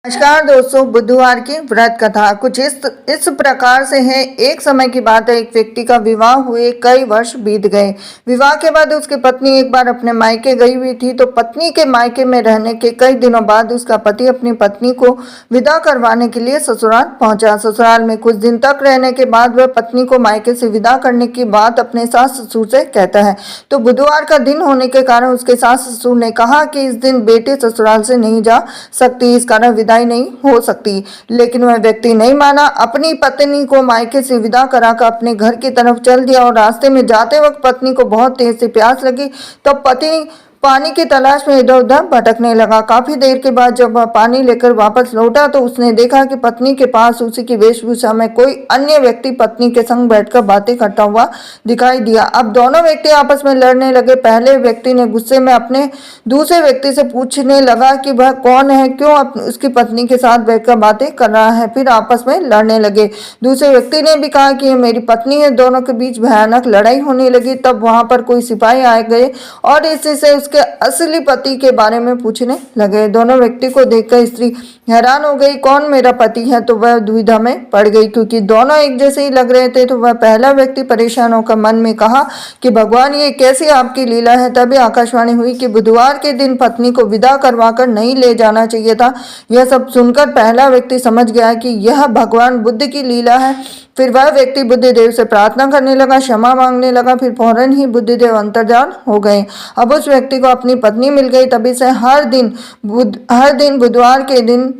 नमस्कार दोस्तों, बुधवार की व्रत कथा कुछ इस प्रकार से है। एक समय की बात है, एक व्यक्ति का विवाह हुए कई वर्ष बीत गए। विवाह के बाद उसकी पत्नी एक बार अपने मायके गई हुई थी, तो पत्नी के मायके में रहने के कई दिनों बाद उसका पति अपनी पत्नी को विदा करवाने के लिए ससुराल पहुंचा। ससुराल में कुछ दिन तक रहने के बाद वह पत्नी को मायके से विदा करने की बात अपने सास ससुर से कहता है। तो बुधवार का दिन होने के कारण उसके सास ससुर ने कहा कि इस दिन बेटी ससुराल से नहीं जा सकती, इस कारण विदाई नहीं हो सकती। लेकिन वह व्यक्ति नहीं माना, अपनी पत्नी को मायके से विदा कराकर अपने घर की तरफ चल दिया और रास्ते में जाते वक्त पत्नी को बहुत तेज से प्यास लगी। तब पति पानी की तलाश में इधर उधर भटकने लगा। काफी देर के बाद जब वह पानी लेकर वापस लौटा तो उसने देखा कि पत्नी के पास उसी की वेशभूषा में कोई अन्य व्यक्ति पत्नी के संग बैठकर बातें करता हुआ दिखाई दिया। अब दोनों व्यक्ति आपस में लड़ने लगे। पहले व्यक्ति ने गुस्से में अपने दूसरे व्यक्ति से पूछने लगा कि वह कौन है, क्यों उसकी पत्नी के साथ बैठकर बातें कर रहा है। फिर आपस में लड़ने लगे। दूसरे व्यक्ति ने भी कहा कि ये मेरी पत्नी है। दोनों के बीच भयानक लड़ाई होने लगी। तब वहां पर कोई सिपाही आ गए और इसी से उसके असली पति के बारे में पूछने लगे। दोनों व्यक्ति को देखकर स्त्री हैरान हो गई, कौन मेरा पति है? तो वह दुविधा में पड़ गई, क्योंकि दोनों एक जैसे ही लग रहे थे। तो वह पहला व्यक्ति परेशान होकर मन में कहा कि भगवान, ये कैसी आपकी लीला है। तभी आकाशवाणी हुई कि बुधवार के दिन पत्नी को विदा करवाकर नहीं ले जाना चाहिए था। यह सब सुनकर पहला व्यक्ति समझ गया कि यह भगवान बुद्ध की लीला है। फिर वह व्यक्ति बुद्धिदेव से प्रार्थना करने लगा, क्षमा मांगने लगा। फिर फौरन ही बुद्धिदेव अंतर्धान हो गए। अब उस व्यक्ति को अपनी पत्नी मिल गई। तभी से हर दिन बुधवार के दिन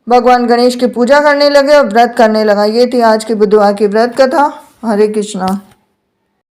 भगवान गणेश की पूजा करने लगे और व्रत करने लगा। ये थी आज की बुधवार की व्रत कथा। हरे कृष्णा।